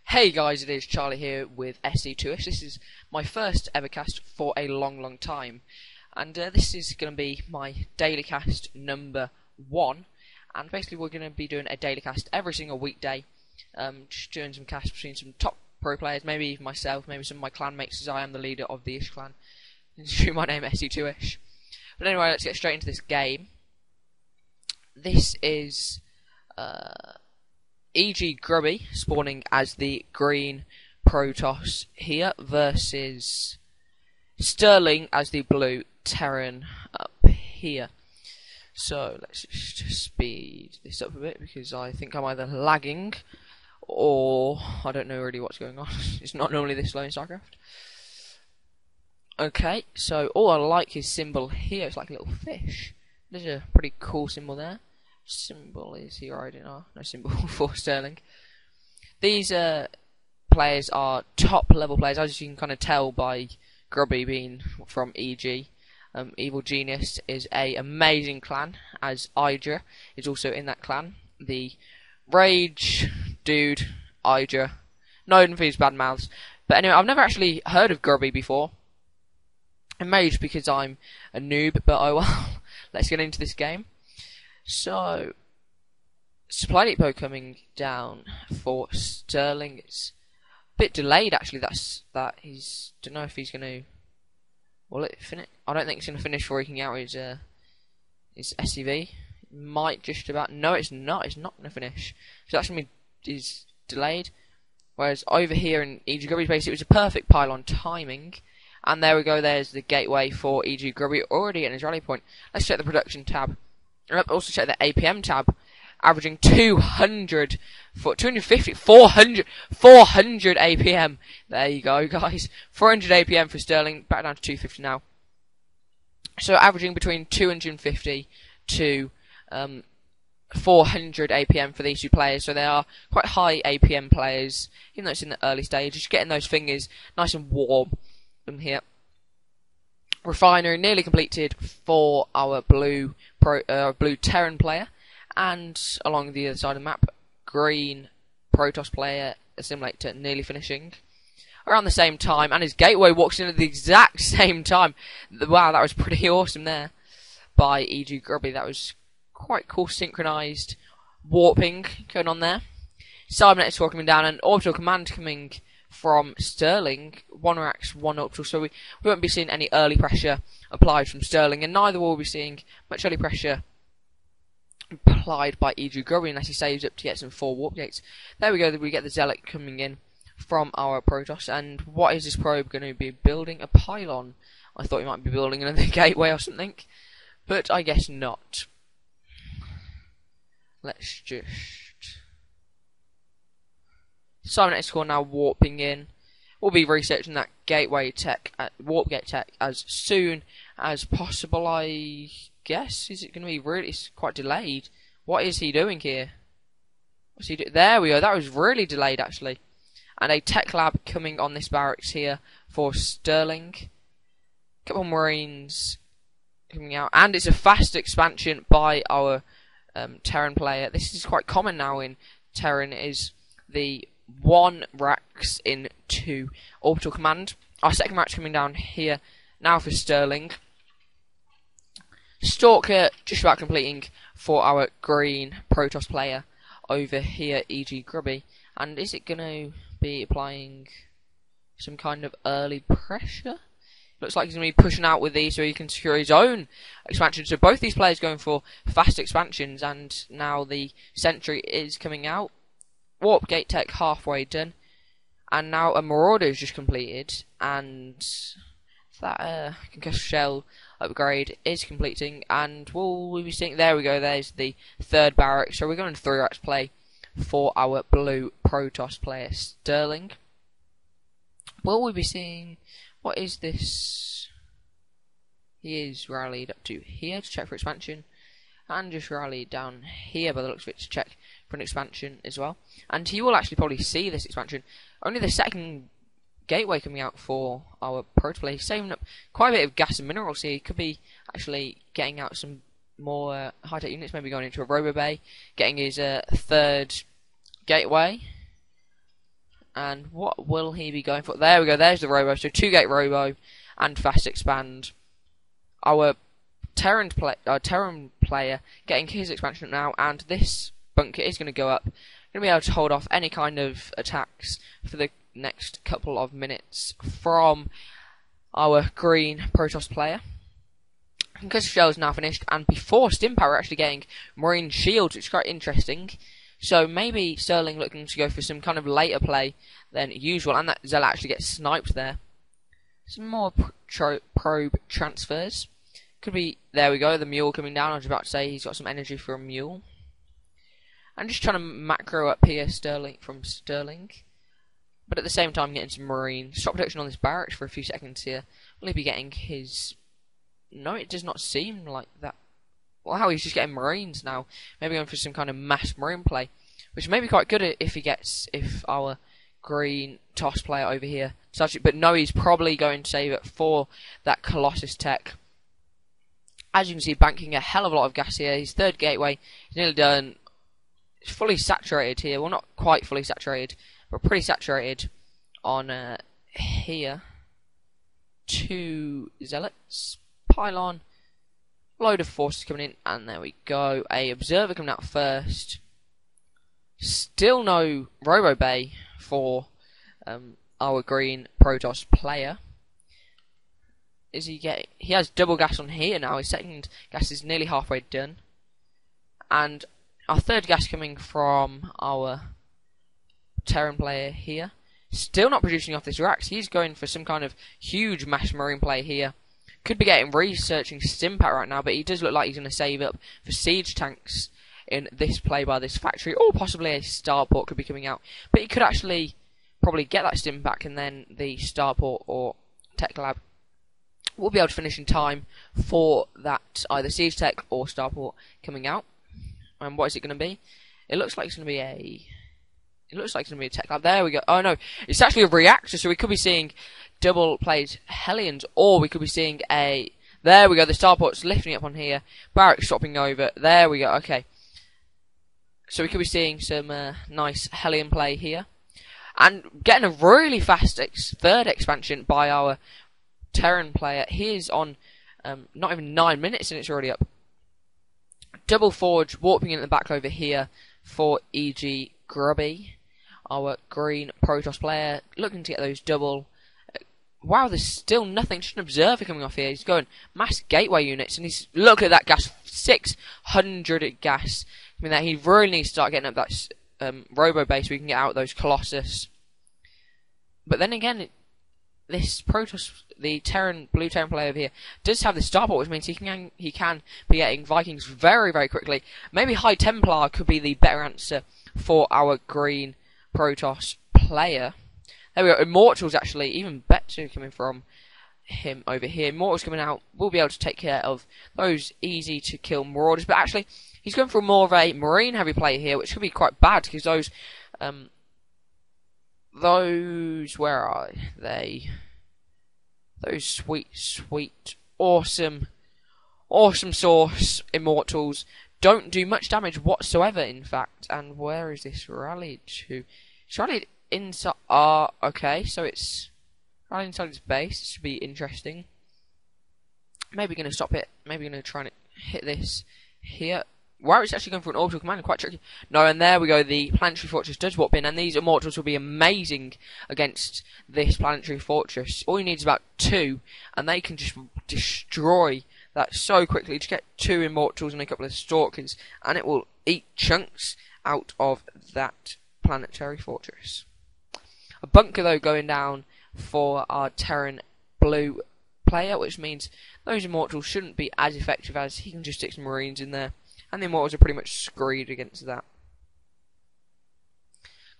Hey guys, it is Charlie here with SC2ish. This is my first ever cast for a long time, and this is going to be my daily cast number 1. And basically we're going to be doing a daily cast every single weekday, just doing some casts between some top pro players, maybe even myself, maybe some of my clan mates, as I am the leader of the Ish clan. My name SC2ish. But anyway, let's get straight into this game. This is EGGrubby spawning as the green Protoss here versus Sterling as the blue Terran up here. So let's just speed this up a bit because I think I'm either lagging or I don't know really what's going on. It's not normally this slow in StarCraft. Okay, so all I like his symbol here. It's like a little fish. There's a pretty cool symbol there. Symbol is here, I don't know. No symbol for Sterling. These players are top level players, as you can kind of tell by Grubby being from EG. Evil Genius is a amazing clan, as Hydra is also in that clan. The Rage dude, Hydra, known for his bad mouths. But anyway, I've never actually heard of Grubby before. I'm amazed because I'm a noob, but oh well. Let's get into this game. So, supply depot coming down for Sterling. It's a bit delayed actually. He's don't know if he's going to. Will it finish? I don't think it's going to finish before he can get out his SCV. Might just about. No, it's not. It's not going to finish. So that's going to be is delayed. Whereas over here in EGGrubby's base, it was a perfect pylon timing. And there we go. There's the gateway for EGGrubby already at his rally point. Let's check the production tab. Also check the APM tab, averaging 200, 250, 400 APM. There you go, guys. 400 APM for Sterling, back down to 250 now. So averaging between 250 to 400 APM for these two players. So they are quite high APM players, even though it's in the early stages. Just getting those fingers nice and warm from here. Refinery nearly completed for our blue Terran player, and along the other side of the map, green Protoss player assimilator nearly finishing around the same time, and his gateway walks in at the exact same time. Wow, that was pretty awesome there by EGGrubby. That was quite cool, synchronized warping going on there. Cybernetic score coming down, and orbital command coming from Sterling, 1 racks, 1 orbital, so we won't be seeing any early pressure applied from Sterling, and neither will we be seeing much early pressure applied by EGGrubby unless he saves up to get some 4 warp gates. There we go, we get the Zealot coming in from our Protoss, and what is this probe going to be building? A pylon. I thought he might be building another gateway or something, but I guess not. Let's just... Cybernetic score now warping in. We'll be researching that gateway tech, warp gate tech, as soon as possible, I guess. Is it going to be really? It's quite delayed. What is he doing here? What's he doing? There we go. That was really delayed actually. And a tech lab coming on this barracks here for Sterling. Couple of Marines coming out, and it's a fast expansion by our Terran player. This is quite common now in Terran. Is the 1 racks into orbital command. Our second match coming down here now for Sterling. Stalker just about completing for our green Protoss player over here, EGGrubby. And is it going to be applying some kind of early pressure? Looks like he's going to be pushing out with these so he can secure his own expansion. So both these players going for fast expansions, and now the sentry is coming out. Warp gate tech halfway done, and now a Marauder is just completed, and that concussive shell upgrade is completing, and we'll be seeing. There we go. There's the 3rd barrack. So we're going to 3 racks play for our blue Protoss player Sterling. Will we be seeing? What is this? He is rallied up to here to check for expansion, and just rallied down here by the looks of it to check for an expansion as well. And he will actually probably see this expansion. Only the 2nd gateway coming out for our Protoss player. He's saving up quite a bit of gas and minerals here. He could be actually getting out some more high-tech units, maybe going into a robo bay, getting his third gateway. And what will he be going for? There we go, there's the robo. So 2-gate robo and fast expand. Our Terran player getting his expansion now, and this bunker is going to go up. Going to be able to hold off any kind of attacks for the next couple of minutes from our green Protoss player. Because the shell is now finished, and before Stim Power, we're actually getting Marine Shields, which is quite interesting. So maybe Sterling looking to go for some kind of later play than usual, and that Zella actually gets sniped there. Some more probe transfers. Could be, there we go, the mule coming down. I was about to say he's got some energy for a mule. I'm just trying to macro up here from Sterling. But at the same time getting some marine. Shot protection on this barracks for a few seconds here. Will he be getting his... No, it does not seem like that. Wow, he's just getting marines now. Maybe going for some kind of mass marine play. Which may be quite good if our green toss player over here starts it. But no, he's probably going to save it for that Colossus tech. As you can see, banking a hell of a lot of gas here. His third gateway is nearly done. It's fully saturated here. Well, not quite fully saturated, but pretty saturated on here. 2 zealots, pylon, load of forces coming in, and there we go. A observer coming out first. Still no robo bay for our green Protoss player. Is he getting? He has double gas on here now. His second gas is nearly halfway done, and our third gas coming from our Terran player here. Still not producing off this racks. He's going for some kind of huge mass marine play here. Could be getting researching Stimpat right now, but he does look like he's going to save up for siege tanks in this play by this factory, or possibly a starport could be coming out. But he could actually probably get that stim back, and then the starport or tech lab will be able to finish in time for that either siege tech or starport coming out. And what is it going to be? It looks like it's going to be a... It looks like it's going to be a tech lab. There we go. Oh no, it's actually a reactor, so we could be seeing double played Hellions, or we could be seeing a... There we go, the starport's lifting up on here. Barracks swapping over. There we go, okay. So we could be seeing some nice Hellion play here. And getting a really fast third expansion by our Terran player. He is on not even 9 minutes and it's already up. Double forge warping in the back over here for EGGrubby, our green Protoss player, looking to get those double. Wow, there's still nothing. Just an observer coming off here. He's going mass gateway units, and he's look at that gas, 600 gas. I mean that he really needs to start getting up that robo base so we can get out those Colossus. But then again, this Protoss, the blue Terran player over here, does have the starport, which means he can be getting Vikings very, very quickly. Maybe High Templar could be the better answer for our green Protoss player. There we go. Immortals actually even better coming from him over here. Immortals coming out will be able to take care of those easy to kill marauders, but actually he's going for more of a marine heavy player here, which could be quite bad because those where are they? Those sweet, awesome source immortals don't do much damage whatsoever, in fact. And where is this rallied to? It's rallied inside. Okay, so it's rallied inside its base. This should be interesting. Maybe going to stop it. Maybe going to try and hit this here. Wow, it's actually going for an orbital command, quite tricky. No, and there we go, the planetary fortress does warp in, and these immortals will be amazing against this planetary fortress. All you need is about 2, and they can just destroy that so quickly. Just get 2 immortals and a couple of stalkers, and it will eat chunks out of that planetary fortress. A bunker, though, going down for our Terran blue player, which means those immortals shouldn't be as effective as he can just stick some marines in there. And the Immortals are pretty much screwed against that.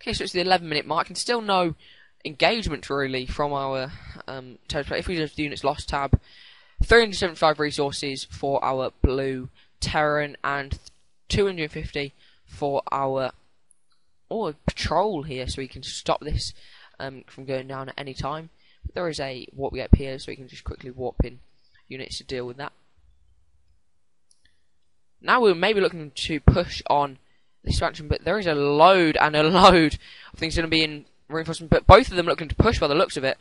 Okay, so it's the 11-minute mark, and still no engagement really from our total play. If we just do units lost tab, 375 resources for our blue Terran and 250 for our patrol here, so we can stop this from going down at any time. But there is a warp gate here, so we can just quickly warp in units to deal with that. Now we're maybe looking to push on this expansion, but there is a load and a load of things going to be in reinforcement, but both of them looking to push by the looks of it.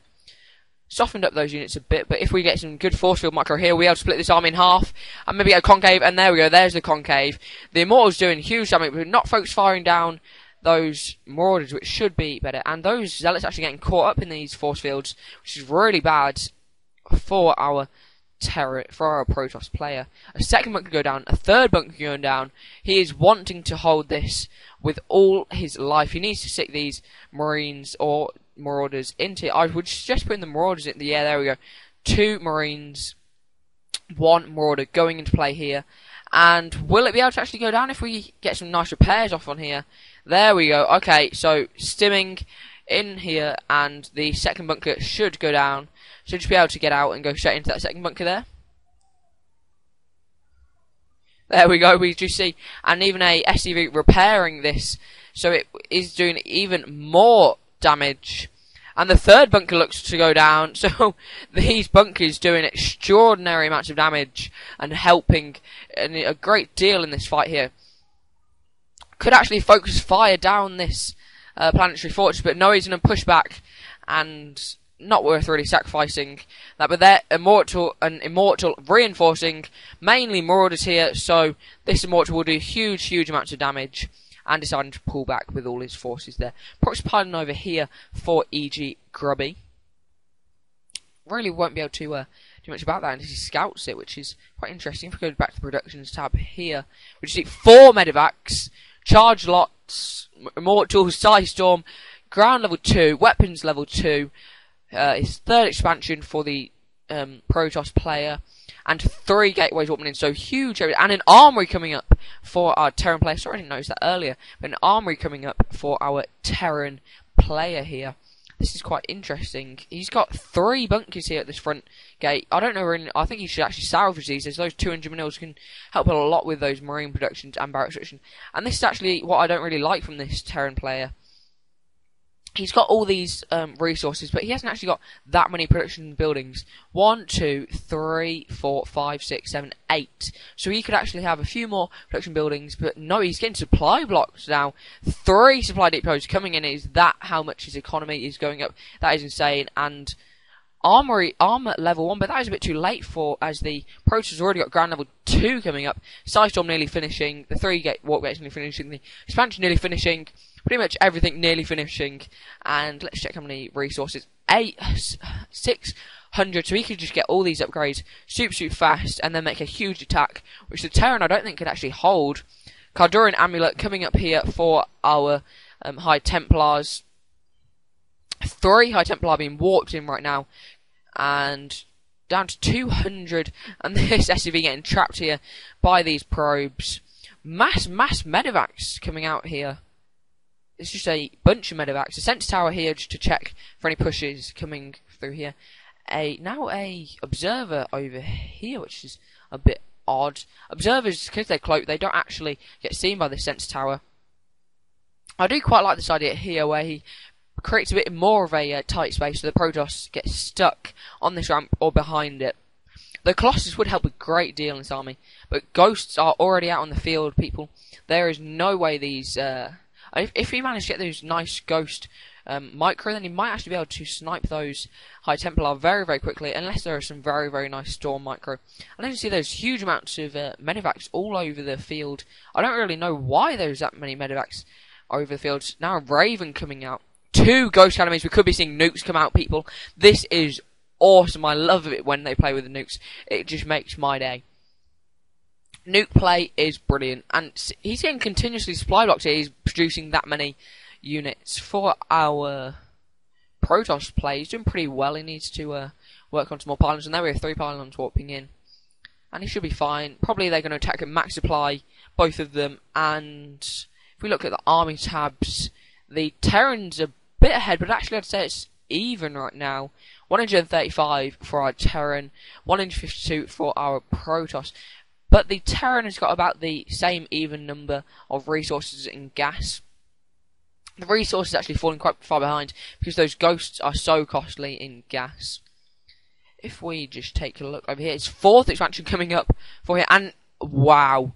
Softened up those units a bit, but if we get some good force field micro here, we'll be able to split this army in half, and maybe get a concave, and there we go, there's the concave. The Immortals doing huge damage, but not folks firing down those Marauders, which should be better, and those Zealots actually getting caught up in these force fields, which is really bad for our Terran, for our Protoss player. A second bunker go down, a third bunker going down. He is wanting to hold this with all his life. He needs to stick these Marines or Marauders into it. I would suggest putting the Marauders in the air. There we go. 2 Marines, 1 Marauder going into play here. And will it be able to actually go down if we get some nice repairs off on here? There we go. Okay, so stimming in here, and the second bunker should go down. Should just be able to get out and go straight into that second bunker there. There we go, we do see, and even a SCV repairing this, so it is doing even more damage. And the third bunker looks to go down, so these bunkers doing extraordinary amounts of damage and helping a great deal in this fight here. Could actually focus fire down this planetary fortress, but no, he's going to push back, and not worth really sacrificing that. But they're Immortal reinforcing, mainly Marauders here, so this Immortal will do huge amounts of damage, and deciding to pull back with all his forces there. Proxy piling over here for EGGrubby. Really won't be able to do much about that until he scouts it, which is quite interesting. If we go back to the Productions tab here, we just see 4 Medivacs, Charge Lots, Immortals, Psystorm, Ground level 2, Weapons level 2, his third expansion for the Protoss player, and 3 gateways opening, so huge area, and an armory coming up for our Terran player. Sorry, I didn't notice that earlier, but an armory coming up for our Terran player here. This is quite interesting. He's got 3 bunkers here at this front gate. I don't know really, I think he should actually salvage these, as those 200 mils can help a lot with those marine productions and barrack restriction. And this is actually what I don't really like from this Terran player. He's got all these resources, but he hasn't actually got that many production buildings. 1, 2, 3, 4, 5, 6, 7, 8. So he could actually have a few more production buildings, but no, he's getting supply blocks now. 3 supply depots coming in. Is that how much his economy is going up? That is insane. And armor level 1, but that is a bit too late for, as the Protoss has already got ground level 2 coming up. Psystorm nearly finishing, the 3 warp gates nearly finishing, the expansion nearly finishing. Pretty much everything nearly finishing, and let's check how many resources. 600, so he could just get all these upgrades super fast, and then make a huge attack, which the Terran I don't think could actually hold. Kaldurian Amulet coming up here for our High Templars. 3 High Templar being warped in right now, and down to 200, and this SCV getting trapped here by these probes. Mass medevacs coming out here. It's just a bunch of medevacs. A sensor tower here just to check for any pushes coming through here. Now a observer over here, which is a bit odd. Observers, because they're cloaked, they don't actually get seen by this sensor tower. I do quite like this idea here, where he creates a bit more of a tight space, so the Protoss get stuck on this ramp or behind it. The Colossus would help a great deal in this army, but ghosts are already out on the field, people. There is no way these... If he managed to get those nice ghost micro, then he might actually be able to snipe those High Templar very quickly, unless there are some very nice storm micro. And then you see those huge amounts of medevacs all over the field. I don't really know why there's that many medevacs over the field. Now a Raven coming out. 2 ghost academies. We could be seeing nukes come out, people. This is awesome. I love it when they play with the nukes. It just makes my day. Nuke play is brilliant, and he's getting continuously supply blocks here. He's producing that many units for our Protoss play. He's doing pretty well. He needs to work on some more pylons, and there we have 3 pylons warping in, and he should be fine. Probably they're going to attack at max supply, both of them. And if we look at the army tabs, the Terran's a bit ahead, but actually I'd say it's even right now. 135 for our Terran, 152 for our Protoss. But the Terran has got about the same even number of resources in gas. The resources actually falling quite far behind because those ghosts are so costly in gas. If we just take a look over here, it's 4th expansion coming up for here, and wow,